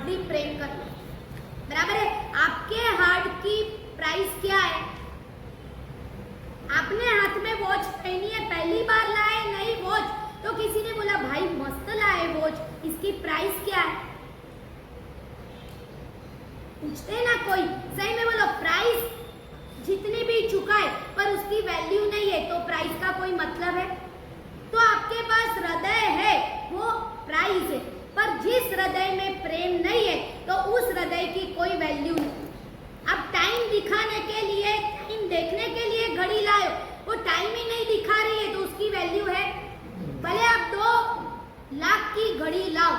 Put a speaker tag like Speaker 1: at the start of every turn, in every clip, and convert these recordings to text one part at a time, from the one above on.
Speaker 1: Hardly प्रेम कर लो, बराबर है। आपके हार्ट की प्राइस क्या है? आपने हाथ में वॉच पहनी है, पहली बार लाए नई वॉच, तो किसी ने बोला भाई मस्त लाए वॉच, इसकी प्राइस क्या है? पूछते ना कोई, सही में बोलो। प्राइस जितनी भी चुकाए पर उसकी वैल्यू नहीं है तो प्राइस का कोई मतलब है? तो आपके पास हृदय है, वो प्राइस है, पर जिस हृदय में प्रेम नहीं है तो उस हृदय की कोई वैल्यू नहीं। अब टाइम दिखाने के लिए, टाइम देखने के लिए घड़ी लाए, वो टाइम ही नहीं दिखा रही है तो उसकी वैल्यू है? भले आप 2 लाख की घड़ी लाओ,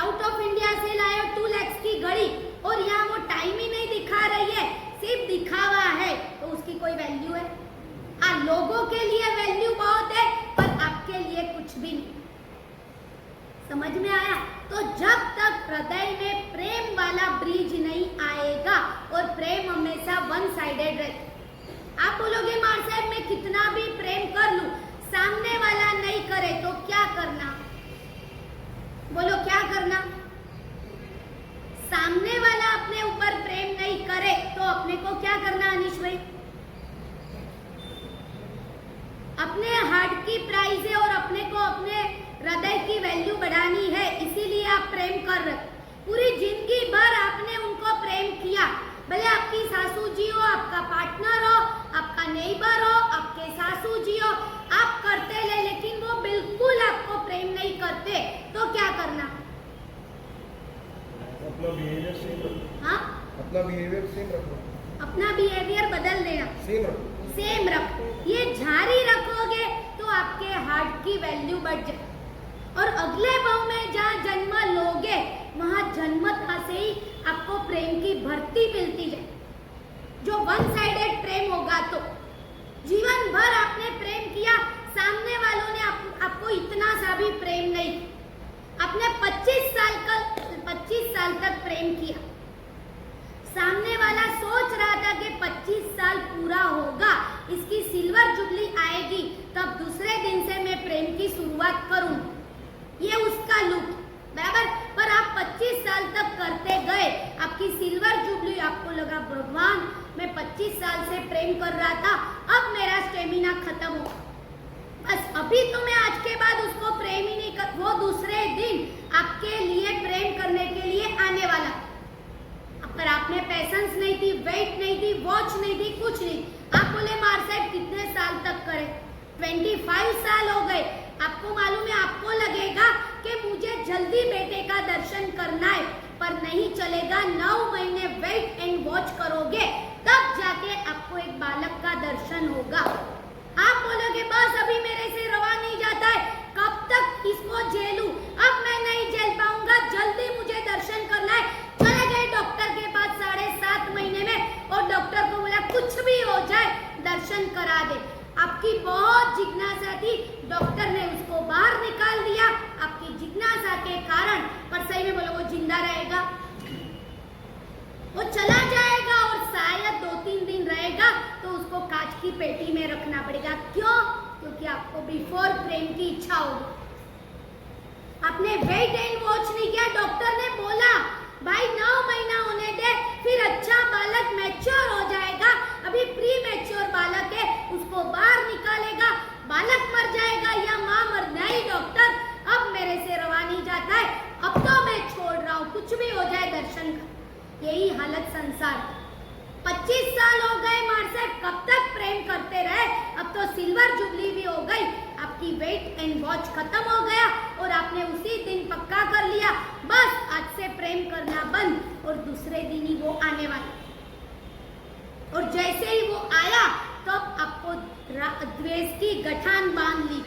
Speaker 1: आउट ऑफ इंडिया से लाए 2 लाख की घड़ी, और यहाँ वो टाइम ही नहीं दिखा रही है, सिर्फ दिखावा है, तो उसकी कोई वैल्यू है? हाँ, लोगों के लिए वैल्यू बहुत है पर आपके लिए कुछ भी नहीं। समझ में आया? तो जब तक हृदय में प्रेम वाला ब्रिज नहीं आएगा, और प्रेम हमेशा वन साइडेड रहता। आप बोलोगे मार साहब मैं कितना भी प्रेम कर लूं, सामने वाला नहीं करे तो क्या करना? बोलो क्या करना? सामने वाला अपने ऊपर प्रेम नहीं करे तो अपने को क्या करना अनिश भाई? अपने हार्ट की प्राइस है और अपने को अपने हृदय की वैल्यू बढ़ानी है, इसीलिए आप प्रेम कर रहे। पूरी जिंदगी भर आपने उनको प्रेम किया, भले आपकी सासू जी हो, आपका पार्टनर हो, आपका नेबर हो, आपके सासू जी हो, आप करते ले, लेकिन वो बिल्कुल आपको प्रेम नहीं करते, तो क्या करना?
Speaker 2: अपना बिहेवियर सेम रखो।
Speaker 1: हाँ,
Speaker 2: अपना बिहेवियर सेम रखो।
Speaker 1: अपना बिहेवियर बदल देना,
Speaker 2: सेम रखो।
Speaker 1: सेम रखो। ये जारी रखोगे तो आपके हार्ट की वैल्यू बढ़ जाए, और अगले भाव में जहाँ जन्म लोगे वहां जन्मता से ही आपको प्रेम की भर्ती मिलती जाए। जो वन साइडेड प्रेम होगा तो जीवन भर आपने प्रेम किया, सामने वालों ने आपको इतना सा भी प्रेम नहीं, आपने 25 साल तक प्रेम किया, सामने वाला सोच रहा था कि 25 साल पूरा होगा, इसकी सिल्वर जुबली आएगी, तब दूसरे दिन से मैं प्रेम की शुरुआत करूं, ये उसका लुक, बराबर। पर आप 25 साल तक करते गए, आपकी सिल्वर जुबली, आपको लगा भगवान मैं 25 साल से प्रेम कर रहा था, अब मेरा स्टेमिना खत्म हो, बस अभी तो मैं आज के बाद उसको प्रेम ही नहीं कर, वो दूसरे दिन आपके लिए प्रेम करने के लिए आने वाला, पर आपने पैशंस नहीं थी, वेट नहीं थी, वॉच नहीं थी, कुछ नहीं। आप बोले मार साहब कितने साल तक करे? 25 साल हो गए। आपको मालूम है, आपको लगेगा कि मुझे जल्दी बेटे का दर्शन करना है, पर नहीं चलेगा। 9 महीने वेट एंड वॉच करोगे तब जाके आपको एक बालक का दर्शन होगा। आप बोलोगे बस अभी मेरे से रवा नहीं जाता है, कब तक इसको झेलूं? अब मैं नहीं झेल पाऊंगा, जल्दी मुझे दर्शन करना है। चले गए डॉक्टर के पास 7.5 महीने में, और डॉक्टर को बोला कुछ भी हो जाए दर्शन करा दे। आपकी बहुत जिज्ञासा थी, डॉक्टर ने उसको बाहर निकाल दिया आपकी जिज्ञासा के कारण, पर सही में बोलो वो जिंदा रहेगा? वो चला जाएगा और शायद 2-3 दिन रहेगा तो उसको कांच की पेटी में रखना पड़ेगा। क्यों? क्योंकि आपको बिफोर प्रेम की इच्छा होगी, आपने वेट एंड वॉच नहीं किया। डॉक्टर ने बोला भाई 9 महीना होने दे, फिर अच्छा बालक मैच्योर हो जाएगा, अभी प्री मैच्योर बालक है, उसको बाहर निकालेगा, बालक मर जाएगा या माँ मर। नहीं डॉक्टर, अब मेरे से रवा नहीं जाता है, अब तो मैं छोड़ रहा हूँ, कुछ भी हो जाए दर्शन का। यही हालत संसार। 25 साल हो गए मार साहब, कब तक प्रेम करते रहे? अब तो सिल्वर जुबली भी हो गई, आपकी वेट एंड वॉच खत्म हो गया, और आपने उसी दिन पक्का कर लिया बस आज से प्रेम करना बंद, और दूसरे दिन ही वो आने वाला। और जैसे ही वो आया तो आपको द्वेष की गठान बांध ली,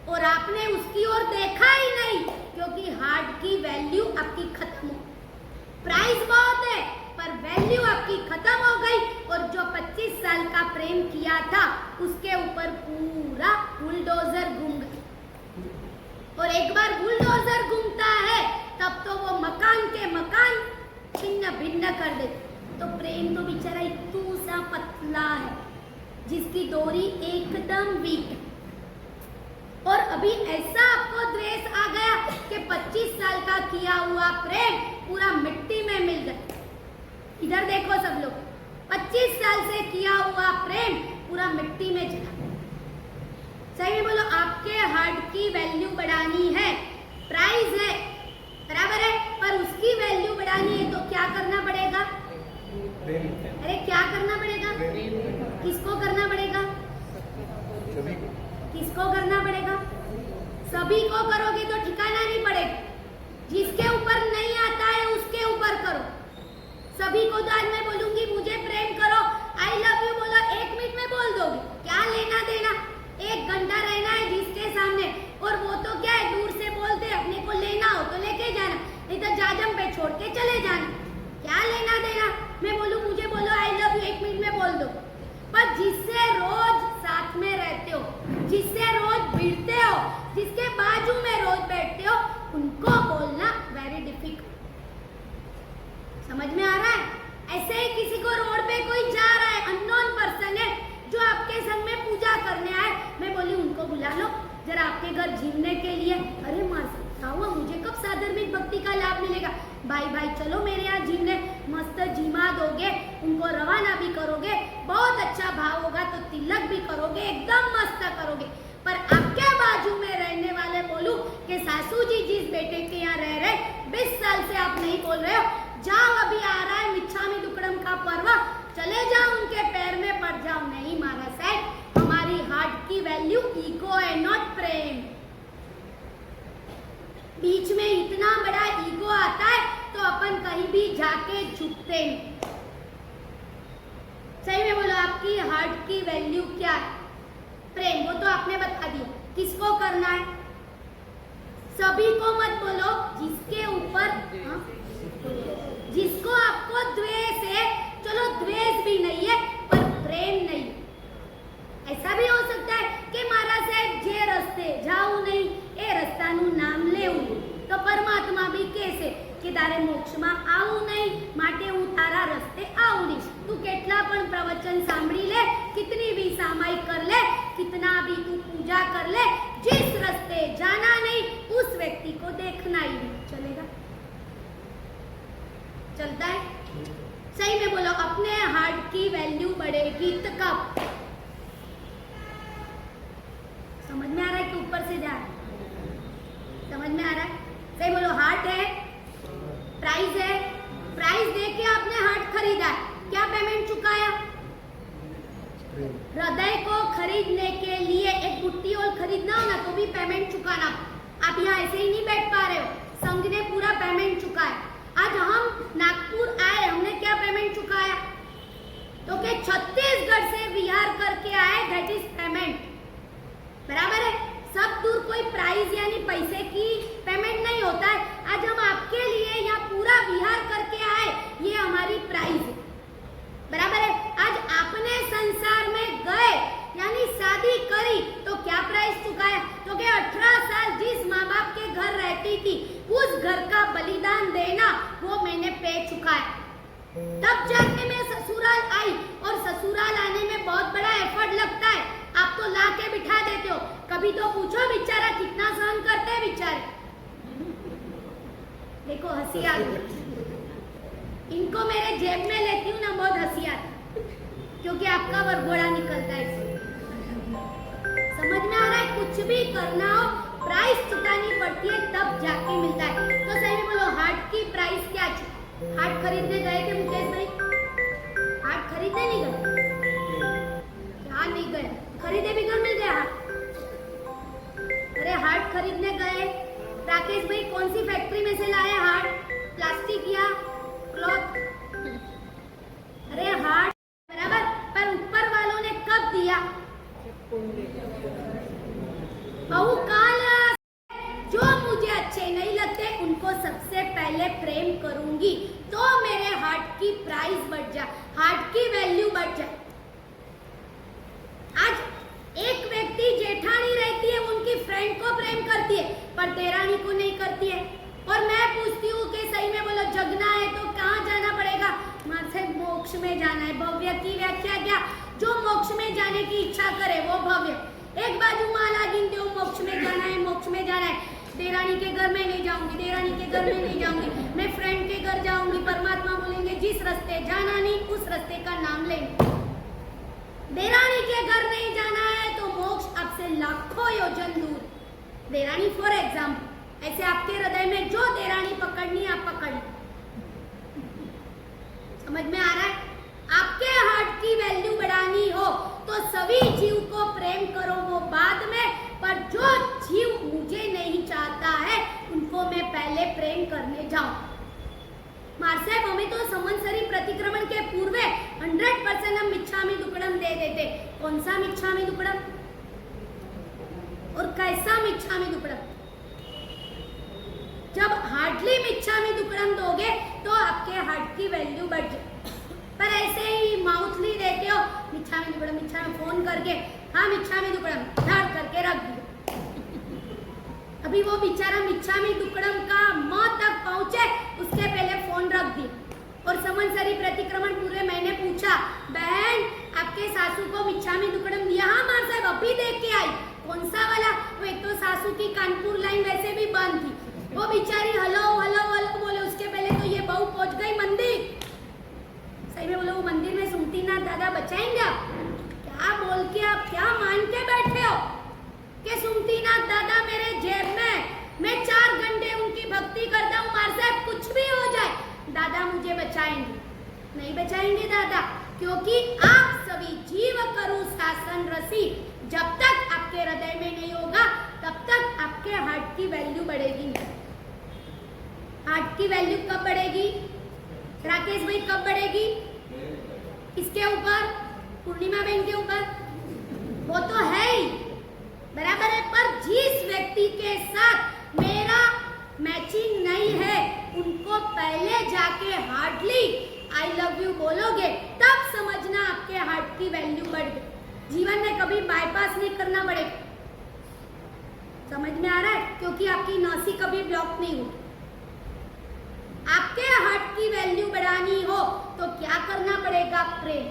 Speaker 1: और आपने उसकी ओर देखा ही नहीं, क्योंकि हार्ट की वैल्यू आपकी खत्म हो। प्राइस बहुत है पर वैल्यू आपकी खत्म हो गई, और जो 25 साल का प्रेम किया था उसके ऊपर पूरा बुलडोजर घूम गई। और एक बार बुलडोजर घूमता है तब तो वो मकान के मकान छिन्न भिन्न कर दे। तो प्रेम तो बेचारा इतना सा पतला है जिसकी डोरी एकदम वीक है। और अभी ऐसा आपको द्वेष आ गया कि 25 साल का किया किया हुआ प्रेम पूरा मिट्टी में मिल जाए। इधर देखो सब लोग, 25 साल से किया हुआ प्रेम पूरा मिट्टी में चला। सही में बोलो, आपके हार्ट की वैल्यू बढ़ानी है, प्राइस है, बराबर है, पर उसकी वैल्यू बढ़ानी है तो क्या करना पड़ेगा?
Speaker 2: प्रेम।
Speaker 1: अरे क्या करना पड़ेगा? किसको करना पड़ेगा?
Speaker 2: सभी को।
Speaker 1: किसको करना पड़ेगा? सभी को करोगे तो ठिकाना नहीं पड़ेगा। जिसके ऊपर नहीं आता है उसके ऊपर करो। सभी को तो आज मैं बोलूंगी मुझे प्रेम करो, आई लव यू बोलो, 1 मिनट में बोल दोगे, क्या लेना देना? 1 घंटा रहना है जिसके सामने, और वो तो क्या है, दूर से बोलते, अपने को लेना हो तो लेके जाना, नहीं तो जाजम पे छोड़ के चले जाना, क्या लेना देना? मैं बोलूं मुझे बोलो आई लव यू, 1 मिनट में बोल दो। पर जिससे रोज साथ में रहते हो, जिससे रोज भिड़ते हो, जिसके बाजू में रोज बैठते हो, उनको बोलना वेरी डिफिकल्ट। समझ में आ रहा है? ऐसे ही किसी को रोड पे कोई जा रहा है, अननोन पर्सन है जो आपके संग में पूजा करने आए, मैं बोली उनको बुला लो जरा आपके घर झीमने के लिए। अरे माँ क्या हुआ, मुझे कब साधर्मिक भक्ति का लाभ मिलेगा? भाई भाई चलो मेरे यहाँ झीमने, मस्त झीमा दोगे, उनको रवाना भी करोगे, बहुत अच्छा भाव होगा तो तिलक भी करोगे, एकदम मस्त करोगे। पर आपके बाजू में रहने वाले बोलूं कि सासू जी जिस बेटे के यहाँ रह रहे 20 साल से आप नहीं बोल रहे हो, जाओ अभी आ रहा है मिच्छामी दुक्कड़म का पर्व, चले जाओ उनके पैर में पड़ जाओ। नहीं महाराज साहब, हमारी हार्ट की वैल्यू ईगो है, नॉट प्रेम। बीच में इतना बड़ा ईगो आता है तो अपन कहीं भी जाके झुकते हैं। सही में बोलो, आपकी हार्ट की वैल्यू क्या है? प्रेम, वो तो आपने बता दिया। किसको करना है? सभी को मत बोलो, जिसके ऊपर जिसको आपको द्वेष है, चलो द्वेष भी नहीं है पर प्रेम नहीं। ऐसा भी हो सकता है कि महाराज साहब जे रस्ते जाऊ नहीं ए रस्ताનું નામ લેવું, તો પરમાત્મા બી કહેશે કે તારે મોક્ષમાં આવું નહીં, માટે હું તારા રસ્તે આવું નહીં। તું કેટલા પણ પ્રવચન સાંભળી લે, कितनी भी सामायिक कर ले, कितना भी तू पूजा कर ले, जिस रस्ते जाना नहीं उस व्यक्ति को देखना ही नहीं। चलेगा? चलता है? सही में बोलो, अपने हार्ट की वैल्यू बढ़ेगी तो कब? समझ में आ रहा है कि ऊपर से जा रहा है? समझ में आ रहा है? सही बोलो, हार्ट है, प्राइस है, प्राइस दे के आपने हार्ट खरीदा है, क्या पेमेंट चुकाया? हृदय को खरीदने के लिए एक बुट्टी और खरीदना हो ना तो भी पेमेंट चुकाना। आप यहाँ ऐसे ही नहीं बैठ पा रहे हो, संघ ने पूरा पेमेंट चुकाया। आज हम नागपुर आए, हमने क्या पेमेंट चुकाया? तो के छत्तीसगढ़ से बिहार करके आए, दैट इज पेमेंट, बराबर है। सब दूर कोई प्राइस यानी पैसे की पेमेंट नहीं होता है। आज हम आपके लिए यहाँ पूरा बिहार करके आए, ये हमारी प्राइस है, बराबर है। आज आपने संसार में गए यानी शादी करी तो क्या प्राइस चुकाया? तो के 18 साल जिस माँ बाप के घर रहती थी उस घर का बलिदान देना वो मैंने पे चुकाया। तब जाके मैं ससुराल आई, और ससुराल आने में बहुत बड़ा एफर्ट लगता है। आप तो ला के बिठा देते हो, कभी तो पूछो बेचारा कितना सहन करते हैं बेचारे। देखो हंसी आ गई, इनको मेरे जेब में लेती हूँ ना बहुत हंसी आती, क्योंकि आपका वरघोड़ा निकलता है। समझ में आ रहा है? कुछ भी करना हो प्राइस चुकानी पड़ती है तब जाके मिलता है। तो सही में बोलो, हार्ट की प्राइस क्या है? हार्ट खरीदने गए थे मुकेश भाई? हार्ट खरीदने नहीं गए? क्या नहीं गए? खरीदे बिगर मिल गया हार्ट? अरे हार्ट खरीदने गए, राकेश भाई कौन सी फैक्ट्री में से लाए हार्ट? प्लास्टिक या क्लॉथ? अरे हार्ट बराबर, पर ऊपर वालों ने कब दिया? बहुकाल जो मुझे अच्छे नहीं लगते उनको सबसे पहले प्रेम करूंगी तो मेरे हार्ट की प्राइस बढ़ जाए, हार्ट की वैल्यू बढ़ जाए। आज एक व्यक्ति जेठानी रहती है, उनकी फ्रेंड को प्रेम करती है पर देरानी को नहीं करती है। और मैं पूछती हूँ कि सही में बोलो, जगना है तो कहाँ जाना पड़ेगा? मासे मोक्ष में जाना है। भव्य की व्याख्या क्या? जो मोक्ष में जाने की इच्छा करे वो भव्य। एक बाजू माला गिनते हो, मोक्ष में जाना है, मोक्ष में जाना है। देरानी के घर में नहीं जाऊंगी, देरानी के घर में नहीं जाऊंगी, मैं फ्रेंड के घर जाऊंगी। परमात्मा बोलेंगे जिस रास्ते जाना नहीं उस रास्ते का नाम लेंगे। देरानी के घर नहीं जाना है तो मोक्ष आपसे लाखों योजन दूर। देरानी फॉर एग्जाम्पल, ऐसे आपके हृदय में जो देरानी पकड़नी आप पकड़। समझ में आ रहा है? आपके हार्ट की वैल्यू बढ़ानी हो तो सभी जीव को प्रेम करो, वो बाद में, पर जो जीव मुझे नहीं चाहता है उनको मैं पहले प्रेम करने जाऊं। साहब हमें तो संवत्सरी प्रतिक्रमण के पूर्व 100% हम मिच्छामि दुक्कडम दे देते। कौन सा मिच्छामि दुक्कडम और कैसा मिच्छामि दुक्कडम? जब हार्डली मिच्छामि दुक्कडम दोगे तो आपके हार्ट की वैल्यू बढ़ जाए। पर ऐसे ही माउथली देते हो मिच्छामि दुक्कडम, मिच्छामि, फोन करके हाँ मिच्छामि दुक्कडम धड़ करके रख दिया। अभी वो बेचारा मिच्छामि दुक्कडम का मौत तक पहुंचे उसके पहले फोन रख दिया। और संवत्सरी प्रतिक्रमण पूरे मैंने पूछा, बहन आपके सासू को मिच्छामि दुक्कडम दिया? हाँ मार साहब अभी देख के आई। कौन सा वाला? वो एक तो सासू की कानपुर लाइन वैसे भी बंद थी, वो बेचारी हलो हलो हलो बोले, उसके पहले तो ये बहू पहुंच गई मंदिर। सही में बोलो वो मंदिर में सुनती ना दादा बचाएंगे आप? क्या बोल के आप क्या मान के बैठे हो कि सुनती ना दादा मेरे जेब में, मैं 4 घंटे उनकी भक्ति करता हूँ, मार साहब कुछ भी हो जाए दादा मुझे बचाएंगे? नहीं बचाएंगे दादा, क्योंकि आप सभी जीव करु शासन रसी जब तक आपके हृदय में नहीं होगा तब तक आपके हार्ट की वैल्यू बढ़ेगी नहीं। हार्ट की वैल्यू कब बढ़ेगी राकेश भाई, कब बढ़ेगी? किसके ऊपर? पूर्णिमा बहन के ऊपर। वो तो है ही बराबर है, पर जिस व्यक्ति के साथ मेरा मैचिंग नहीं है उनको पहले जाके हार्डली आई लव यू बोलोगे तब समझना आपके हार्ट की वैल्यू बढ़ गई। जीवन में कभी बाईपास नहीं करना पड़ेगा। समझ में आ रहा है? क्योंकि आपकी नासी कभी ब्लॉक नहीं होगी। आपके हार्ट की वैल्यू बढ़ानी हो तो क्या करना पड़ेगा? प्रेम।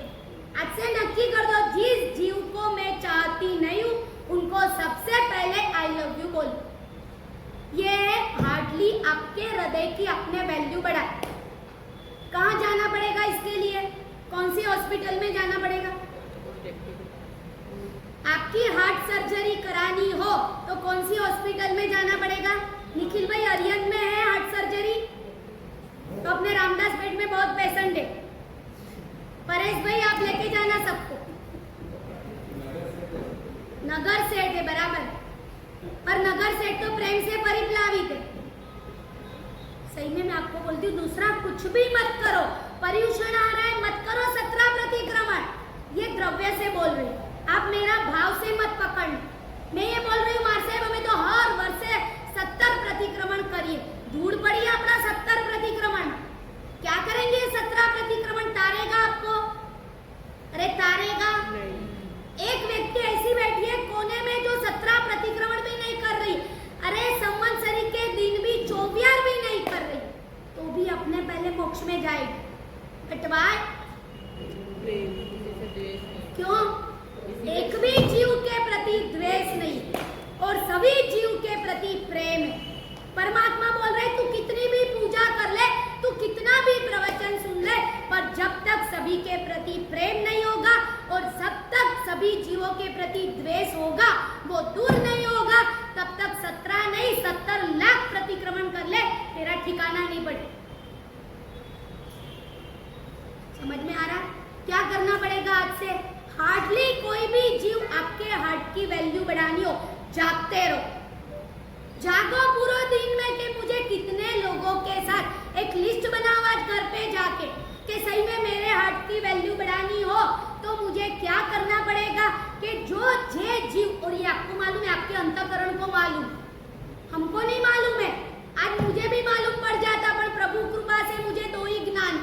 Speaker 1: आज से नक्की कर दो, जिस जीव को मैं चाहती नहीं हूं उनको सबसे पहले आई लव यू बोलो। ये हार्डली आपके हृदय की अपने वैल्यू बढ़ाए। कहाँ जाना पड़ेगा इसके लिए? कौन सी हॉस्पिटल में जाना पड़ेगा? आपकी हार्ट सर्जरी करानी हो तो कौन सी हॉस्पिटल में जाना पड़ेगा? निखिल भाई अरियन में है हार्ट सर्जरी तो अपने रामदास पेट में बहुत पेशेंट है। परेश भाई आप लेके जाना सबको। नगर सेठ है बराबर, पर नगर सेठ तो प्रेम से परिप्लावित है। सही में मैं आपको बोलती हूँ दूसरा कुछ भी मत करो। पर्यूषण आ रहा है मत करो, 17 प्रतिक्रमण, ये द्रव्य से बोल रही हूँ, आप मेरा भाव से मत पकड़ना। मैं ये बोल रही हूँ मार साहब हमें तो हर वर्ष 70 प्रतिक्रमण करिए। धूड़ पड़ी अपना 70 प्रतिक्रमण, क्या करेंगे? 17 प्रतिक्रमण तारेगा आपको? अरे तारेगा? एक व्यक्ति ऐसी बैठी है कोने में जो 17 प्रतिक्रमण भी नहीं कर रही, अरे संवत्सरी के दिन भी 24 भी नहीं कर रही, तो भी अपने पहले मोक्ष में जाएगी। हटवाए क्यों? एक भी जीव के प्रति द्वेष नहीं और सभी जीव के प्रति प्रेम है। परमात्मा बोल रहे तू कितनी भी पूजा कर ले, तू कितना भी प्रवचन सुन ले, पर जब तक सभी के प्रति प्रेम नहीं होगा और जब तक सभी जीवों के प्रति द्वेष होगा वो दूर नहीं होगा, तब तक 17 नहीं 70 लाख प्रतिक्रमण कर ले तेरा ठिकाना नहीं पड़े। समझ में आ रहा? क्या करना पड़ेगा आज से? हार्डली कोई भी जीव आपके हार्ट की वैल्यू बढ़ानी हो, जागते रहो। जागो पूरे दिन में कि मुझे कितने लोगों के साथ एक लिस्ट बनाओ आज घर पे जाके कि सही में मेरे हार्ट की वैल्यू बढ़ानी हो तो मुझे क्या करना पड़ेगा कि जो जे जीव, और ये आपको मालूम है, आपके अंतःकरण को मालूम, हमको नहीं मालूम है। आज मुझे भी मालूम पड़ जाता पर प्रभु कृपा से मुझे 2 ही ज्ञान।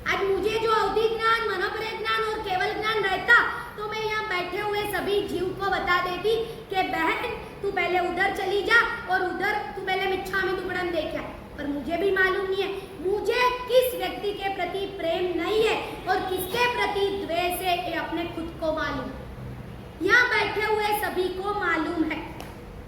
Speaker 1: आज मुझे जो अवधि ज्ञान, मनोपरक ज्ञान और केवल ज्ञान रहता तो मैं यहाँ बैठे हुए सभी जीव को बता देती कि बहन तू पहले उधर चली जा और उधर तू पहले मिच्छामि दुक्कडम देखा। पर मुझे भी मालूम नहीं है मुझे किस व्यक्ति के प्रति प्रेम नहीं है और किसके प्रति द्वेष है, ये अपने खुद को मालूम, यहाँ बैठे हुए सभी को मालूम है।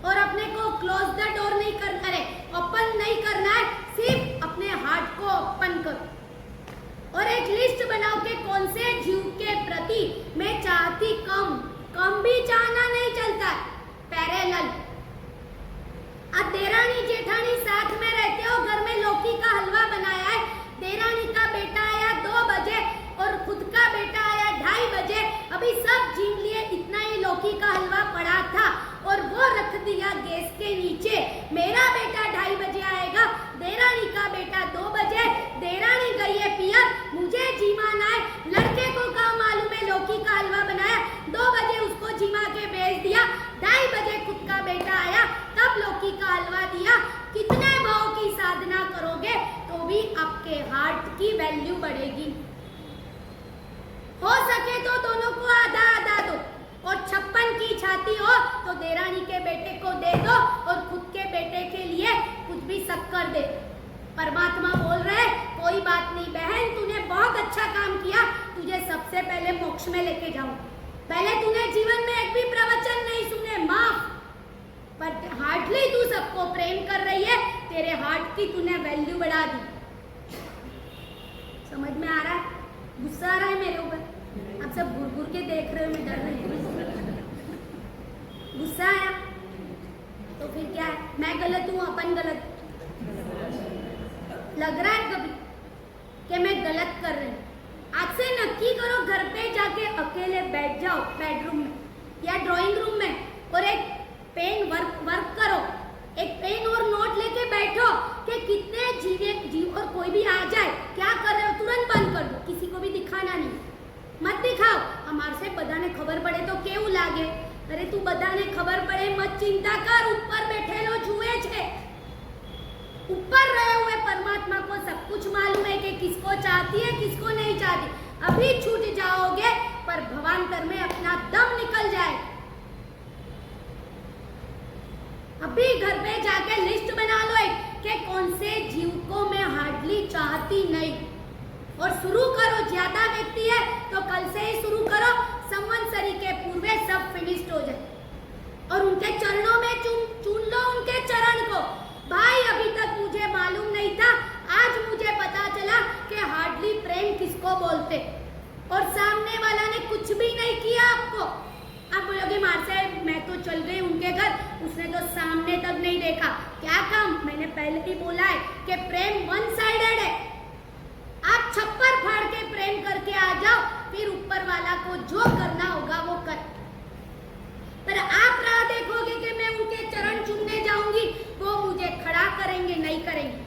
Speaker 1: और अपने को क्लोज द डोर नहीं करना है, ओपन नहीं करना है, सिर्फ अपने हार्ट को ओपन करो और एक लिस्ट बनाओ कि कौन से जीव के प्रति मैं चाहती कम भी चाहना नहीं चलता है, पैरेलल। अब देरानी जेठानी साथ में रहते हो, घर में लौकी का हलवा बनाया है, देरानी का बेटा आया 2 बजे और खुद का बेटा आया 2:30 बजे, अभी सब जीव लिए इतना ही लौकी का हलवा पड़ा था और वो रख दिया गैस के नीचे। मेरा बेटा 2:30 बजे आएगा, देरानी का बेटा 2 बजे, देरानी गई है पियर, मुझे जीमाना है, लड़के को क्या मालूम है लौकी का हलवा बनाया, 2 बजे उसको जीमा के भेज दिया, 2:30 बजे खुद का बेटा आया तब लौकी का हलवा दिया। कितने भाव की साधना करोगे तो भी आपके हार्ट की वैल्यू बढ़ेगी। हो सके तो दोनों को आधा आधा दो और 56 की छाती हो तो देरानी के बेटे को दे दो और खुद के बेटे के लिए कुछ भी शक्कर दे। परमात्मा बोल रहे कोई बात नहीं बहन, तूने बहुत अच्छा काम किया, तुझे सबसे पहले मोक्ष में लेके जाऊं। पहले तूने जीवन में एक भी प्रवचन नहीं सुने, माफ, पर हार्डली तू सबको प्रेम कर रही है, तेरे हार्ट की तूने वैल्यू बढ़ा दी। समझ में आ रहा है? गुस्सा आ रहा है मेरे ऊपर? आप सब घूर घूर के देख रहे हो, मैं डर रही हूँ। गुस्सा आया तो फिर क्या है, मैं गलत हूँ, अपन गलत लग रहा है कभी कि मैं गलत कर रही हूँ? आज से नक्की करो, घर पे जाके अकेले बैठ जाओ बेडरूम में या ड्राइंग रूम में और एक पेन वर्क करो, एक पेन और नोट लेके बैठो कि कितने जीव और कोई भी आ जाए क्या कर रहे हो तुरंत बंद कर दो, किसी को भी दिखाना नहीं, मत दिखाओ। हमारे से बधाने खबर पड़े तो केવું लागे? अरे तू बधाने खबर पड़े मत चिंता कर, ऊपर बैठेलो जुए छे, ऊपर रहे हुए परमात्मा को सब कुछ मालूम है कि किसको चाहती है किसको नहीं चाहती। अभी छूट जाओगे पर भवांतर में अपना दम निकल जाए। अभी घर पे जाके लिस्ट बना लो एक कि कौन से जीव को मैं हार्डली चाहती नहीं और शुरू करो। ज्यादा व्यक्ति है तो कल से ही शुरू करो, संवत्सरी के पूर्व सब फिनिश्ड हो जाए और उनके चरणों में चूम लो उनके चरण को। भाई अभी तक मुझे मालूम नहीं था, आज मुझे पता चला कि हार्डली प्रेम किसको बोलते और सामने वाला ने कुछ भी नहीं किया आपको। आप बोलोगे मार से मैं तो चल गई उनके घर, उसने तो सामने तक नहीं देखा, क्या काम? मैंने पहले ही बोला है कि प्रेम वन साइडेड है। आप छप्पर फाड़ के प्रेम करके आ जाओ, फिर ऊपर वाला को जो करना होगा वो कर। पर आप राह देखोगे कि मैं उनके चरण चूमने जाऊंगी, वो मुझे खड़ा करेंगे, नहीं करेंगे।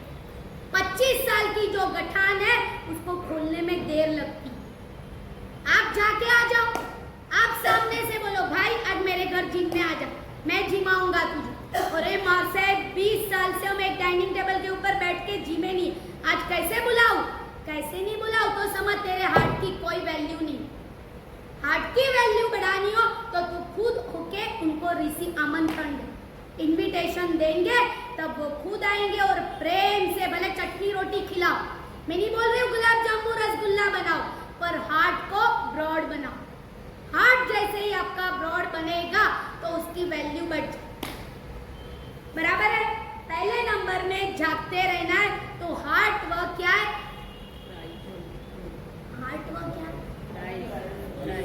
Speaker 1: 25 साल की जो गठान है उसको खोलने में देर लगती। आप जाके आ जाओ, आप सामने से बोलो भाई आज मेरे घर जिमने आ जा, मैं जिमाऊंगा तुझे। अरे माँ साहब 20 साल से हम एक डाइनिंग टेबल के ऊपर बैठ के जिमे नहीं, आज कैसे बुलाऊं? कैसे नहीं बुलाऊं तो समझ तेरे हार्ट की कोई वैल्यू नहीं। हार्ट की वैल्यू बढ़ानी हो तो तू खुद होके उनको रिसीव आमंत्रण दे, इनविटेशन देंगे तब वो खुद आएंगे और प्रेम से भले चटनी रोटी खिलाओ। मैं नहीं बोल रही हूँ गुलाब जामुन रसगुल्ला बनाओ, पर हार्ट को ब्रॉड बनाओ। हार्ट जैसे ही आपका ब्रॉड बनेगा तो उसकी वैल्यू बढ़ जाए। बराबर है? पहले नंबर में जागते रहना है तो हार्ट वह क्या है? हार्ट वह क्या है?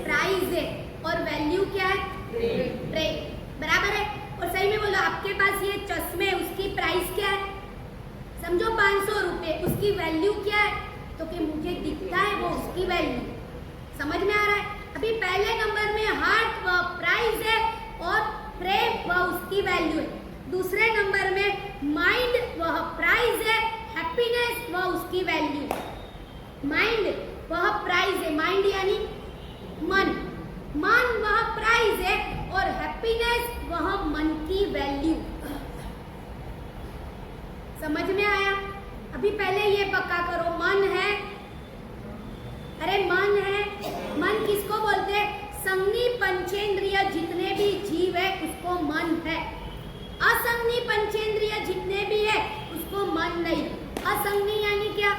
Speaker 1: प्राइज है और वैल्यू क्या है? प्रेम। बराबर है? और सही में बोलो, आपके पास ये चश्मे उसकी प्राइस क्या है? समझो 500 रुपए, उसकी वैल्यू क्या है? तो कि मुझे दिखता है वो उसकी वैल्यू। समझ में आ रहा है? अभी पहले नंबर में हार्ट वह प्राइस है और प्रेम वह उसकी वैल्यू है। दूसरे नंबर में माइंड वह प्राइस है, हैप्पीनेस वह उसकी वैल्यू है। माइंड वह प्राइस है, माइंड यानी मन, मन वह प्राइस है और हैप्पीनेस वह मन की वैल्यू। समझ में आया? अभी पहले ये पक्का करो, मन है, अरे मन है, मन किसको बोलते हैं? संज्ञी पंचेंद्रिय जितने भी जीव है उसको मन है। असंज्ञी पंचेंद्रिय जितने भी है उसको मन नहीं। असंज्ञी यानी क्या?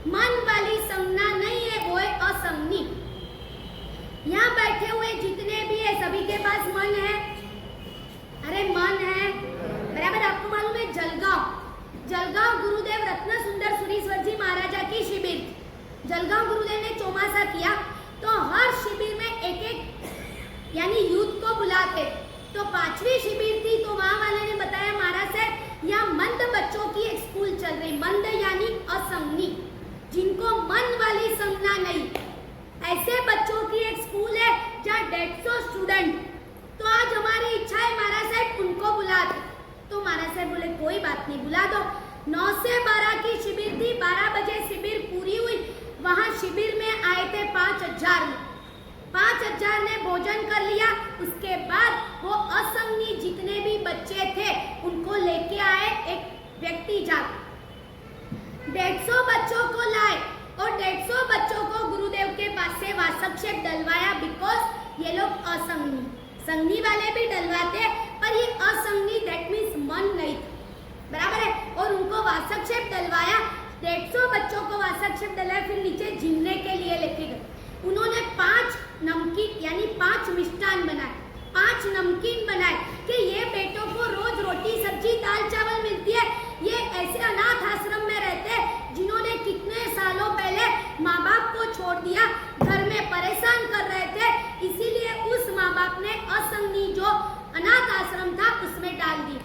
Speaker 1: मन वाली संज्ञा नहीं है, वो है असंज्ञी। यहाँ बैठे हुए जितने भी है सभी के पास मन है अरे मन है बराबर। आपको मालूम है जलगांव गुरुदेव रत्न सुंदर सुरीश्वर जी महाराजा की शिविर, जलगांव गुरुदेव ने चौमासा किया तो हर शिविर में एक यानी यूथ को बुलाते। तो 5वीं शिविर थी तो वहां वाले ने बताया महाराज साहब यहाँ मंद बच्चों की एक स्कूल चल रही, मंद यानी असंगनी, जिनको मन वाली संज्ञा नहीं, ऐसे बच्चों की एक स्कूल है जहाँ 150 स्टूडेंट। तो आज हमारी इच्छा है महाराज साहब उनको बुला दो। तो महाराज साहब बोले कोई बात नहीं, बुला दो। 9 से 12 की शिविर थी, 12 बजे शिविर पूरी हुई। वहां शिविर में आए थे 5000 लोग, 5000 ने भोजन कर लिया। उसके बाद वो असंगनी जितने भी बच्चे थे उनको लेके आए एक व्यक्ति जाग, 150 बच्चों को लाए और 150 बच्चों को गुरुदेव के पास से वासक्षेप डलवाया। बिकॉज ये लोग असंगनी, संगनी वाले भी डलवाते पर ये असंगनी दैट मीन्स मन नहीं था, बराबर है। और उनको वासक्षेप डलवाया, 150 बच्चों को वासक्षेप डलवाया, फिर नीचे झिलने के लिए लेके गए। उन्होंने 5 नमकीन यानी 5 मिष्ठान बनाए, 5 नमकीन बनाए कि ये बेटों को रोज रोटी सब्जी दाल चावल मिलती है। ये ऐसे अनाथ आश्रम में रहते हैं जिन्होंने कितने सालों पहले माँ बाप को छोड़ दिया, घर में परेशान कर रहे थे, इसीलिए उस माँ बाप ने असंगनी जो अनाथ आश्रम था उसमें डाल दिया।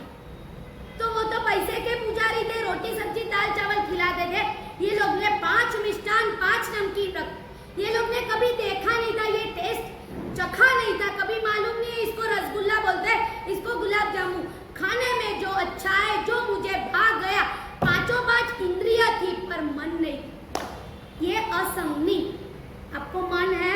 Speaker 1: तो वो तो पैसे के पुजारी थे, रोटी सब्जी दाल चावल खिलाते थे। ये लोग ने 5 मिष्ठान 5 नमकीन रख, ये लोग ने कभी देखा नहीं था, ये टेस्ट चखा नहीं था, कभी मालूम नहीं है इसको रसगुल्ला बोलते हैं, इसको गुलाब जामुन। खाने में जो अच्छा है, जो मुझे भाग गया, 5 इंद्रिया थी पर मन नहीं। ये असंगनी। आपको मन है,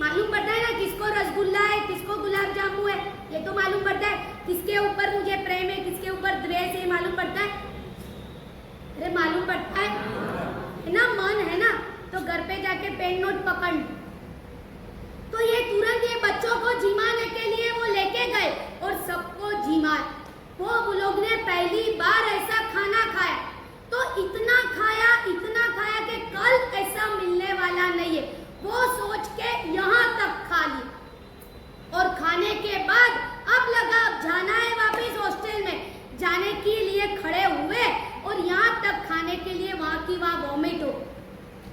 Speaker 1: मालूम पड़ता है ना किसको रसगुल्ला है, किसको गुलाब जामुन है, ये तो मालूम पड़ता है। किसके ऊपर मुझे प्रेम है, किसके ऊपर द्वेष है, मालूम पड़ता है। अरे मालूम पड़ता है ना, मन है ना। तो घर पे जाके पेन नोट पकड़, तो ये तुरंत ये बच्चों को जिमाने के लिए वो लेके गए और सबको जिमाए। वो लोग ने पहली बार ऐसा खाना खाया, तो इतना खाया कि कल ऐसा मिलने वाला नहीं है, वो सोच के यहाँ तक खा लिया। और खाने के बाद अब लगा अब जाना है वापस हॉस्टल में, जाने के लिए खड़े हुए और यहाँ तक खाने के लिए वहाँ की वहाँ वॉमिट हो,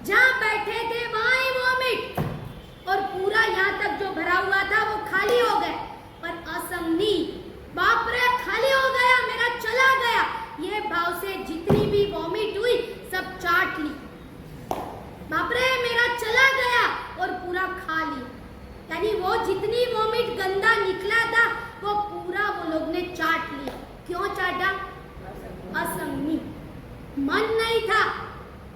Speaker 1: जहाँ बैठे थे वहाँ ही वॉमिट, और पूरा यहाँ तक जो भरा हुआ था वो खाली हो गया। पर असंगनी, बाप रे खाली हो गया, मेरा चला गया, ये भाव से जितनी भी वॉमिट हुई सब चाट ली। बाप रे मेरा चला गया और पूरा खा लिया, यानी वो जितनी वॉमिट गंदा निकला था वो पूरा वो लोग ने चाट लिया। क्यों चाटा? असंगनी, मन नहीं था।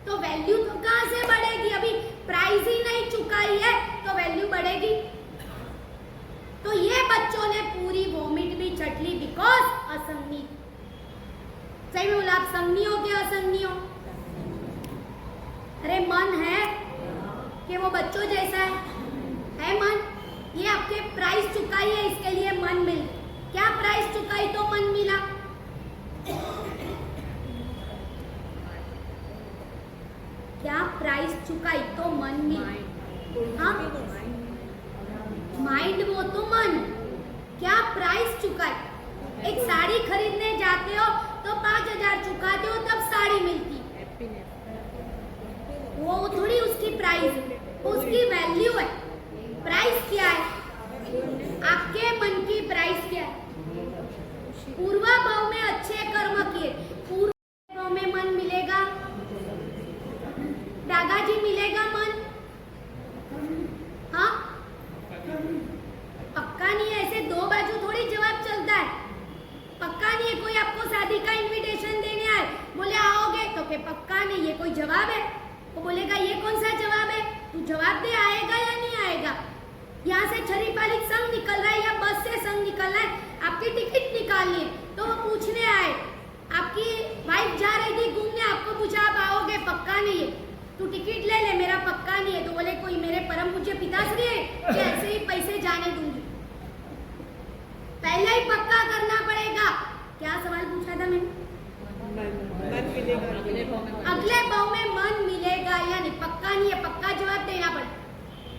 Speaker 1: तो वैल्यू तो कहाँ से बढ़ेगी? अभी प्राइस ही नहीं चुकाई है तो वैल्यू बढ़ेगी? तो ये बच्चों ने पूरी वॉमिट भी चट ली बिकॉज असंगनी। सही में बोला, आप संगनी हो कि असंगनी हो? अरे मन है कि वो बच्चों जैसा है मन? ये आपके प्राइस चुकाई है, इसके लिए मन मिल। क्या प्राइस चुकाई तो मन मिला? क्या प्राइस चुकाई तो मन मिला? हाँ, माइंड वो तो मन। क्या प्राइस चुकाई? एक साड़ी खरीदने जाते हो तो 5000 चुकाते हो तब साड़ी मिलती, वो थोड़ी उसकी प्राइस, उसकी वैल्यू है। प्राइस क्या है? आपके मन की प्राइस क्या है? पूर्वा भाव में अच्छे कर्म किए, पूर्वा भाव में मन मिलेगा, दादाजी मिलेगा मन? हाँ, पक्का नहीं है। ऐसे दो बाजू थोड़ी जवाब चलता है, पक्का नहीं है। कोई आपको शादी का इनविटेशन देने आए, बोले आओगे तो के पक्का नहीं, ये कोई जवाब है? वो बोलेगा ये कौन सा जवाब है? तू जवाब दे, आएगा या नहीं आएगा? यहाँ से छरीपाली संग निकल रहा है या बस से संग निकल रहा है, आपकी टिकट निकालनी है, तो वो पूछने आए, आपकी वाइफ जा रही थी घूमने, आपको पूछा आप आओगे? पक्का नहीं है, तू टिकट ले ले, मेरा पक्का नहीं है। तो बोले कोई मेरे परम पूज्य पिताश्री है कि ऐसे ही पैसे जाने दूंगी? पहले ही पक्का करना पड़ेगा। क्या सवाल पूछा था मैंने? अगले भाव में मन मिलेगा या नहीं? पक्का नहीं है, पक्का जवाब देना पड़ेगा।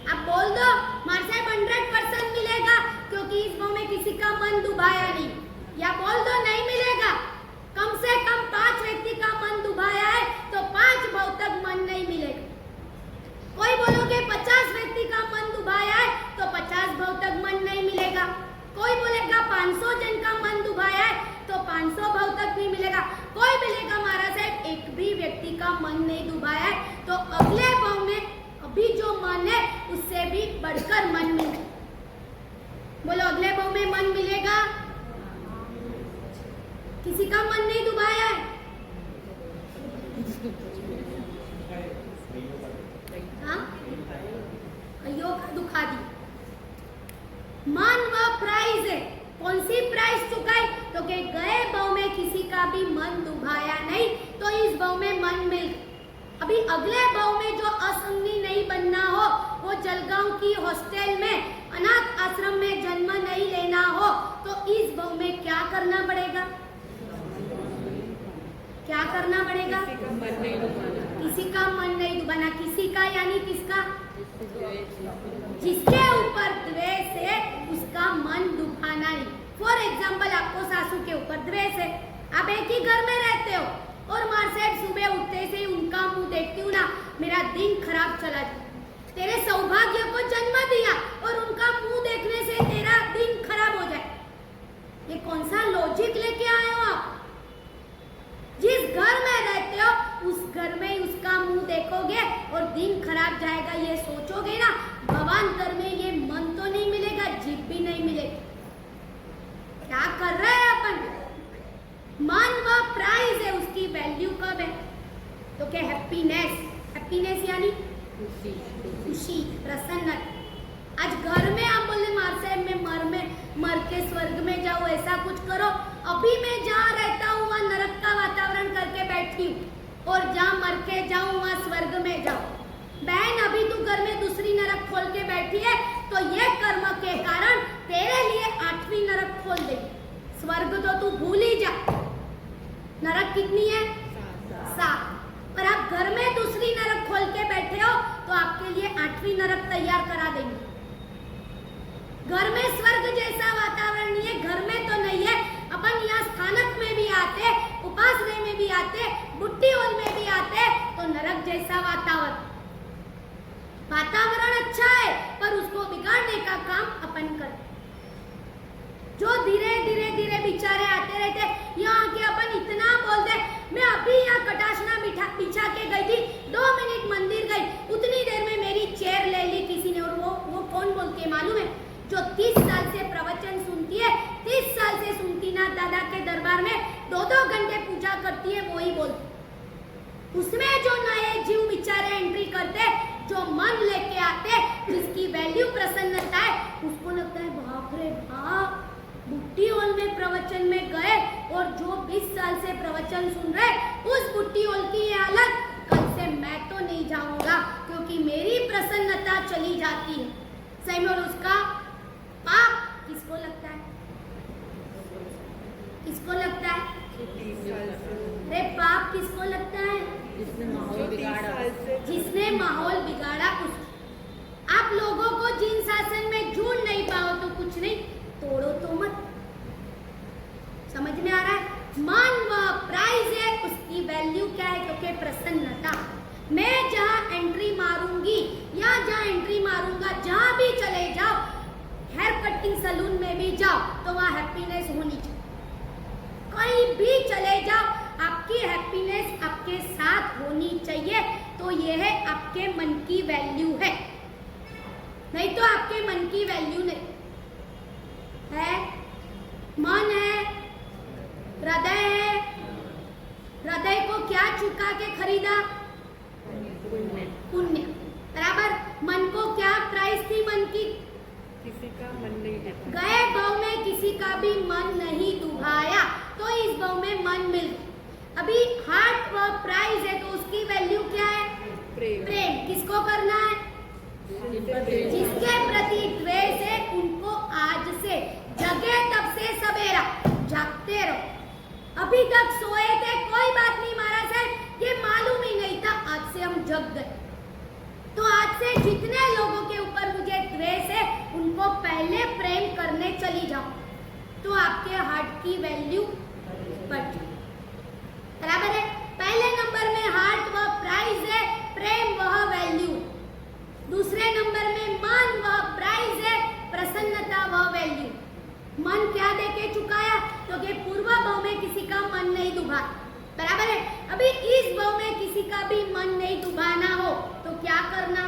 Speaker 1: आप बोल दो मार साहब 100% मिलेगा, क्योंकि इस भाव में किसी का मन दुभाया नहीं, या बोल दो नहीं मिलेगा। कम से कम 5 व्यक्ति का मन दुभाया है तो 5 भाव तक मन नहीं मिलेगा। कोई बोलोगे 50 व्यक्ति का मन दुभाया है तो 50 भाव तक मन नहीं मिलेगा। कोई बोलेगा 500 जन का मन दुभाया है तो 500 भाव तक नहीं मिलेगा। कोई बोलेगा महाराज साहब एक भी व्यक्ति का मन नहीं दुभाया है तो अगले भाव में अभी जो मन है उससे भी बढ़कर मन मिलेगा। बोलो अगले भाव में मन मिलेगा? किसी का मन नहीं दुभाया है? हाँ? अयो का दुखा दी। मन व प्राइज है, कौन सी प्राइस चुकाई? तो के गए भाव में किसी का भी मन दुभाया नहीं तो इस भाव में मन मिल। अभी अगले भाव में जो असंगी नहीं बनना हो, वो जलगांव की हॉस्टल में अनाथ आश्रम में जन्म नहीं लेना हो, तो इस भाव में क्या करना पड़ेगा? क्या करना पड़ेगा? किसी का मन नहीं दुभाना। किसी का यानी किसका? जिसके ऊपर द्वेष है उसका मन दुखाना नहीं। फॉर एग्जाम्पल आपको सासू के ऊपर द्वेष है, आप एक ही घर में रहते हो और मार साहब सुबह उठते से उनका मुंह देखती हूँ ना, मेरा दिन खराब चला जाए। तेरे सौभाग्य को जन्म दिया और उनका मुंह देखने से तेरा दिन खराब हो जाए। ये कौन सा लॉजिक लेके आए हो आप? जिस घर में रहते हो उस घर में उसका मुंह देखोगे और दिन खराब जाएगा, ये सोचोगे ना, भवांतर में ये मन तो नहीं मिलेगा, जीभ भी नहीं मिलेगी। क्या कर रहे हैं अपन? मन व प्राइज है, उसकी वैल्यू कब है? तो क्या हैप्पीनेस। हैप्पीनेस यानी खुशी, प्रसन्नता। आज घर में आप बोले मार साहब मैं मर के स्वर्ग में जाऊं, ऐसा कुछ करो। अभी मैं जहाँ रहता हूँ वहाँ नरक का वातावरण करके बैठी हूँ और जहाँ मर के जाऊँ वहाँ स्वर्ग में जाऊँ। बहन अभी तू घर में दूसरी नरक खोल के बैठी है तो ये कर्म के कारण तेरे लिए 8वीं नरक खोल देगी। स्वर्ग तो तू भूल ही जा। नरक कितनी है? 7। पर आप घर में दूसरी नरक खोल के बैठे हो तो आपके लिए 8वीं नरक तैयार करा देंगे। घर में स्वर्ग जैसा वातावरण नहीं है, घर में तो नहीं है। अपन यहाँ स्थानक में भी आते, उपासना में भी आते, बुट्टी होल में भी आते, तो नरक जैसा वातावरण अच्छा है पर उसको बिगाड़ने का काम अपन करते। जो धीरे धीरे बेचारे आते रहते, यहाँ के अपन इतना बोलते। मैं अभी यहाँ कटाशना बिछा के गई थी, 2 मिनट मंदिर गई, उतनी देर में मेरी चेयर ले ली किसी ने। और वो कौन बोलती है मालूम है? जो 30 साल से प्रवचन सुनती है, 30 साल से सुनती ना दादा के दरबार में 2-2 घंटे पूजा करती है, वो ही बोलती। उसमें जो नए जीव बेचारे एंट्री करते, जो मन लेके आते, जिसकी वैल्यू प्रसन्नता है, उसको लगता है बाप रे बाप, बुट्टी हॉल में प्रवचन में गए और जो 20 साल से प्रवचन सुन रहे, उस बुट्टी हॉल की ये हालत, कल से मैं तो नहीं जाऊंगा क्योंकि मेरी प्रसन्नता चली जाती है। सही में। और उसका पाप किसको लगता है? किसको लगता है? अरे पाप किसको लगता है? जिसने माहौल बिगाड़ा उस। आप लोगों को जिन शासन में झूठ नहीं पाओ तो कुछ नहीं, तोड़ो तो मत। समझ में आ रहा है? मान व प्राइज है, उसकी वैल्यू क्या है? क्योंकि प्रसन्नता। मैं जहाँ एंट्री मारूंगी या जहाँ एंट्री मारूंगा, जहाँ भी चले जाओ, हेयर कटिंग सैलून में भी जाओ तो वहाँ हैप्पीनेस होनी चाहिए। कहीं भी चले जाओ आपकी हैप्पीनेस आपके साथ होनी चाहिए। तो ये है आपके मन की वैल्यू है, नहीं तो आपके मन की वैल्यू नहीं है। मन है, हृदय है। हृदय को क्या चुका के खरीदा? पुण्य। बराबर। मन को क्या प्राइस थी मन की?
Speaker 2: किसी का मन नहीं है।
Speaker 1: गए भाव में किसी का भी मन नहीं दुभाया तो इस भाव में मन मिल। अभी हार्ट व प्राइज है तो उसकी वैल्यू क्या है? प्रेम। किसको करना है? जिसके प्रति द्वेष है उनको आज से जगे तब से सवेरा जागते रहो। अभी तक सोए थे कोई बात नहीं महाराज साहब, ये मालूम ही नहीं था, आज से हम जग गए। तो आज से जितने लोगों के ऊपर मुझे द्वेष है उनको पहले प्रेम कर करने चली जाओ तो आपके हार्ट की वैल्यू बढ़ जाए। बराबर है। पहले नंबर में हार्ट वह प्राइस है, प्रेम वह वैल्यू। दूसरे नंबर में मान वह प्राइस है, प्रसन्नता वह वैल्यू। मन क्या देके चुकाया? क्योंकि पूर्व भाव में किसी का मन नहीं डूबा, बराबर है। अभी इस भाव में किसी का भी मन नहीं डुबाना हो तो क्या करना?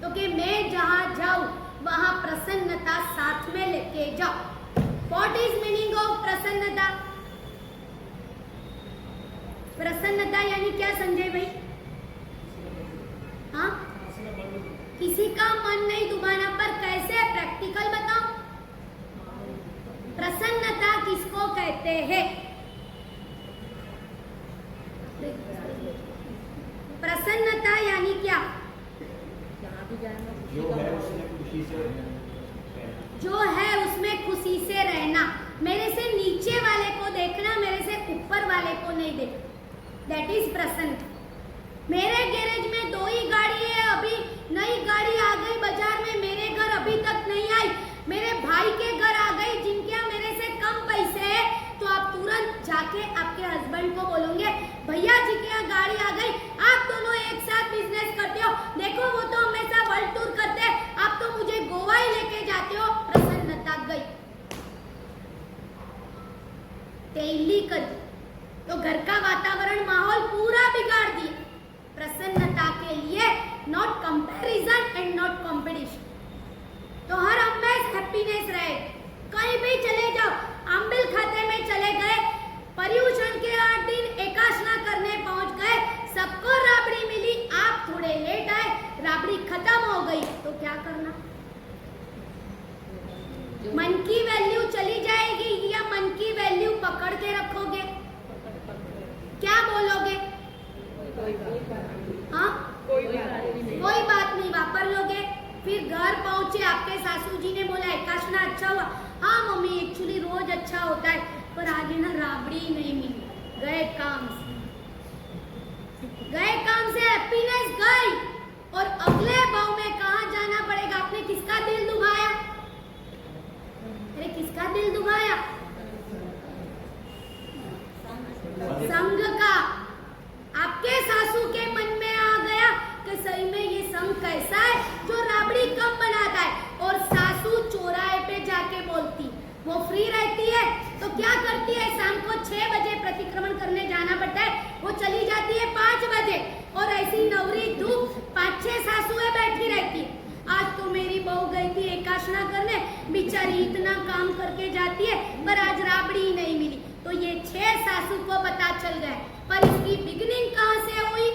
Speaker 1: तो कि मैं जहां जाऊं वहां प्रसन्नता साथ में लेके जाओ। व्हाट इज मीनिंग ऑफ प्रसन्नता? प्रसन्नता यानी क्या संजय भाई? हाँ, किसी का मन नहीं डुबाना, पर कैसे? प्रैक्टिकल बताओ। प्रसन्नता किसको कहते हैं? प्रसन्नता यानी क्या? जो है उसमें खुशी से रहना। मेरे से नीचे वाले को देखना, मेरे से ऊपर वाले को नहीं देखना। दैट इज प्रसन्न। मेरे गैरेज में 2 ही गाड़ी है, अभी नई गाड़ी आ गई बाजार में, मेरे घर अभी तक नहीं आई, मेरे भाई के घर आ गई जिनके यहाँ मेरे से कम पैसे है, तो आप तुरंत जाके आपके हस्बैंड को बोलोगे भैया जी के यहाँ गाड़ी आ गई, आप दोनों एक साथ बिजनेस करते हो, देखो वो तो हमेशा वर्ल्ड टूर करते हैं, आप तो मुझे गोवा ही लेके जाते हो। प्रसन्नता गई, तेली कर, तो घर का वातावरण माहौल पूरा बिगाड़ दिया। प्रसन्नता के लिए not comparison and not competition, तो हर हमेशा हैप्पीनेस रहे। कहीं भी चले जाओ, अम्बिल खाते में चले गए, पर्यूषण के 8 दिन एकाशना करने पहुंच गए, सबको राबड़ी मिली, आप थोड़े लेट आए, राबड़ी खत्म हो गई, तो क्या करना? मन की वैल्यू चली जाएगी या मन की वैल्यू पकड़ के रखोगे? क्या बोलोगे? हाँ, कोई बात नहीं वापर लोगे। फिर घर पहुंचे, आपके सासू जी ने बोला एकाशना अच्छा हुआ। हाँ मम्मी, एक्चुअली रोज अच्छा होता है, पर आज ना राबड़ी नहीं मिली, गए काम से हैप्पीनेस गई। और अगले भाव में कहाँ जाना पड़ेगा? आपने किसका दिल दुभाया? अरे किसका दिल दुभाया? संग का। आपके सासू के मन में आ गया कि सही में ये संग कैसा है जो राबड़ी कम बनाता है, और सासू चौराहे पे जाके बोलती, वो फ्री रहती है तो क्या करती है, शाम को 6 बजे प्रतिक्रमण करने जाना पड़ता है, वो चली जाती है 5 बजे, और ऐसी नवरी धूप 5-6 सासुएं बैठी रहती है। आज तो मेरी बहू गई थी एकाशना करने, बेचारी इतना काम करके जाती है, पर आज राबड़ी नहीं मिली, तो ये 6 सासू को पता चल गया। पर इसकी बिगिनिंग कहाँ से हुई?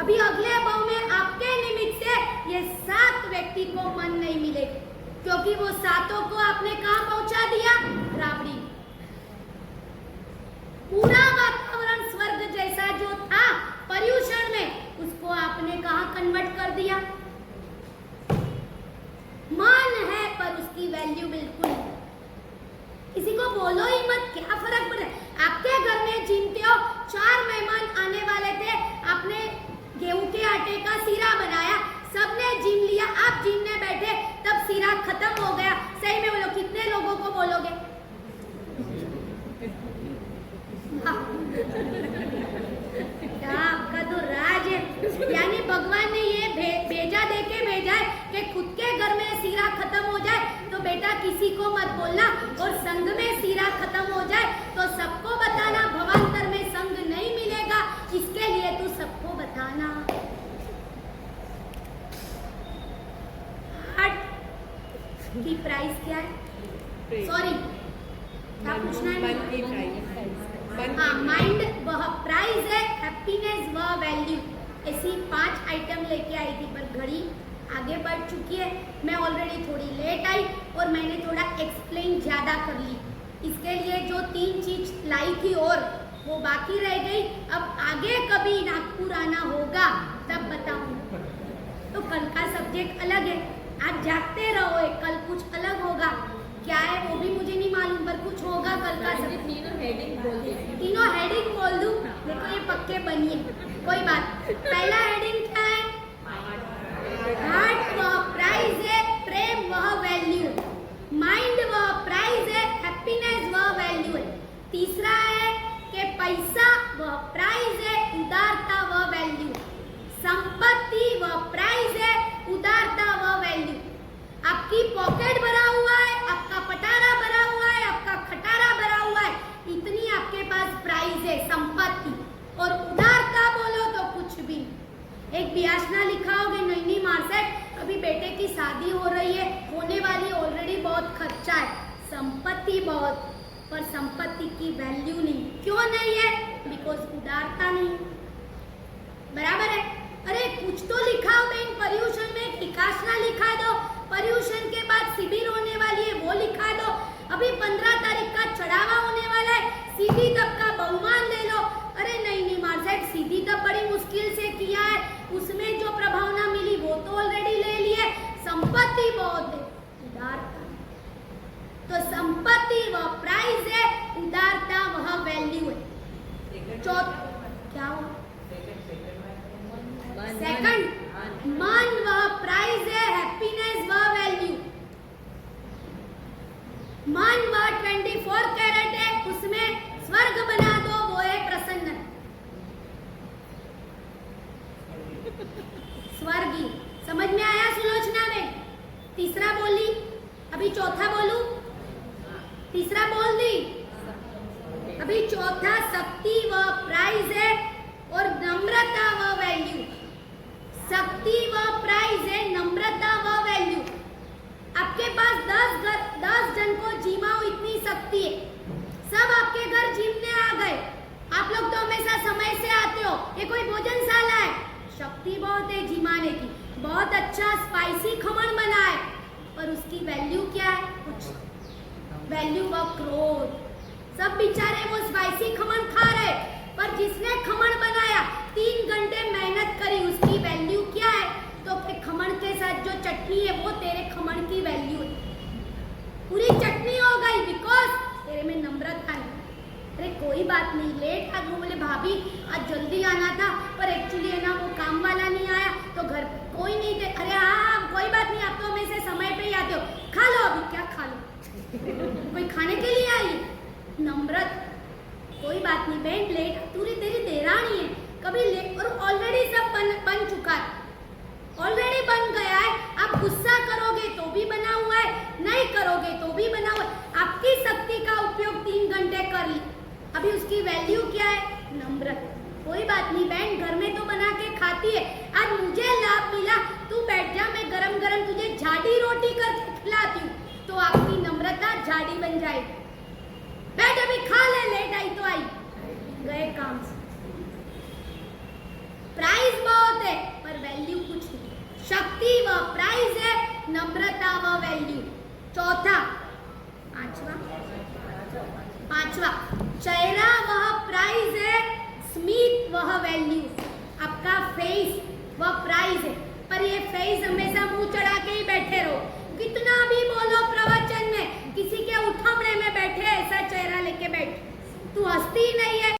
Speaker 1: अभी अगले भाव में आपके निमित्त से ये 7 व्यक्ति को मन नहीं मिले, क्योंकि वो 7 को आपने कहाँ पहुंचा दिया? राबड़ी। पूरा वातावरण स्वर्ग जैसा जो था पर्यूषण में, उसको आपने कहाँ कन्वर्ट कर दिया? मान है पर उसकी वैल्यू बिल्कुल नहीं। किसी को बोलो ही मत, क्या फर्क पड़ रहा है? आपके घर में चिंते हो, 4 मेहमान आने वाले थे, आपने गेहूं के आटे का सीरा बनाया, सबने जीन लिया, आप जीनने बैठे, तब सीरा खत्म हो गया। सही में बोलो, कितने लोगों को बोलोगे? क्या आपका तो राज है। यानी भगवान ने ये भेजा देके भेजा है कि खुद के घर में सीरा खत्म हो जाए तो बेटा किसी को मत बोलना, और संग में सीरा खत्म हो जाए तो सबको बताना, भवांतर में संग नहीं मिलेगा, इसके लिए तू सबको बताना। हार्ट की प्राइस क्या है? सॉरी, क्या पूछना है? हाँ, माइंड वह प्राइस है, हैप्पीनेस वह वैल्यू। ऐसी 5 आइटम लेके आई थी, पर घड़ी आगे बढ़ चुकी है, मैं ऑलरेडी थोड़ी लेट आई और मैंने थोड़ा एक्सप्लेन ज़्यादा कर ली। इसके लिए जो 3 चीज लाई थी और वो बाकी रह गई, अब आगे कभी नागपुर आना होगा तब बताऊँ। तो कल का सब्जेक्ट अलग है, आज जागते रहो, कल कुछ अलग होगा, क्या है वो भी मुझे नहीं मालूम, पर कुछ होगा कल का सब्जेक्ट। तीनों हेडिंग बोल दूँ? देखो ये पक्के बनिए, कोई बात। पहला हेडिंग क्या है? हार्ट वह प्राइस है, प्रेम वह वैल्यू। तीसरा है कि पैसा वह प्राइस है, उदारता वह वैल्यू। संपत्ति वह प्राइस है, उदारता वह वैल्यू। आपकी पॉकेट भरा हुआ है, आपका पटारा भरा हुआ है, आपका खटारा भरा हुआ है, इतनी आपके पास प्राइस है संपत्ति। और उदारता बोलो तो कुछ भी। एक ब्याशना लिखा होगा नैनी मार्सेट, अभी बेटे की शादी हो रही है, होने वाली, ऑलरेडी बहुत खर्चा है, संपत्ति बहुत, पर संपत्ति की वैल्यू नहीं। क्यों नहीं है? बिकॉज उदारता नहीं। बराबर है? अरे कुछ तो लिखा हो बहन, पर्यूषण में विकासना लिखा दो, पर्यूषण के बाद शिविर होने वाली है वो लिखा दो, अभी 15 तारीख का चढ़ावा होने वाला है, सीधी तब का बहुमान ले लो। अरे नहीं मार्सेट, सीधी तब बड़ी मुश्किल से किया है, उसमें जो प्रभावना मिली वो तो ऑलरेडी ले ली है। संपत्ति बहुत है, उदारता तो संपत्ति वह प्राइस है, उदारता वह वैल्यू है। क्या हुआ? सेकंड, मन वह प्राइस है, हैप्पीनेस वह वैल्यू। मन वह 24 कैरेट है, उसमें स्वर्ग बना दो, वो है प्रसन्न स्वर्गीय। समझ में आया सुलोचना में? तीसरा बोली, अभी चौथा बोलूं? तीसरा बोल दी, अभी चौथा शक्ति व प्राइज है और नम्रता व वैल्यू। शक्ति व प्राइज है, नम्रता व वैल्यू। आपके पास 10 जन को जिमाओ, इतनी शक्ति है, सब आपके घर जिमने आ गए, आप लोग तो हमेशा समय से आते हो, ये कोई भोजनशाला है, शक्ति बहुत है जिमाने की, बहुत अच्छा स्पाइसी खमण बना है, पर उसकी वैल्यू क्या है? कुछ वैल्यू व क्रोध। सब बेचारे वो स्पाइसी खमण खा रहे, पर जिसने खमण बनाया 3 घंटे मेहनत करी, उसकी वैल्यू क्या है? तो फिर खमण के साथ जो चटनी है वो तेरे खमण की वैल्यू है, पूरी चटनी हो गई, बिकॉज तेरे में नम्रता नहीं। अरे कोई बात नहीं, लेट आ गए, बोले भाभी आज जल्दी आना था, पर एक्चुअली है ना वो काम वाला नहीं आया, तो घर पे कोई नहीं थे। अरे हाँ कोई बात नहीं, आप तो हमेशा समय पे ही आते हो, खा लो अभी। क्या खा लो? कोई खाने के लिए आई? नम्रत, कोई बात नहीं बहन, लेट, पूरी तेरी देरानी है, कभी लेट, और ऑलरेडी सब बन चुका है, ऑलरेडी बन गया है। आप गुस्सा करोगे तो भी बना हुआ है, नहीं करोगे तो भी बना हुआ है। आपकी शक्ति का उपयोग 3 घंटे कर ली, अभी उसकी वैल्यू क्या है? नम्रत। कोई बात नहीं बहन, घर में तो बना के खाती है, आज मुझे लाभ मिला, तू बैठ जा, मैं गरम गरम तुझे झाड़ी रोटी करके खिलाती हूँ, तो आपकी नम्रता झाड़ी बन जाएगी। बैठ अभी खा ले, लेट आई तो आई, गए काम से। प्राइस बहुत है पर वैल्यू कुछ नहीं। शक्ति व प्राइस है, नम्रता व वैल्यू। चौथा, पांचवा, चेहरा वह प्राइस है, स्मित वह वैल्यू। आपका फेस वह प्राइस है, पर ये फेस हमें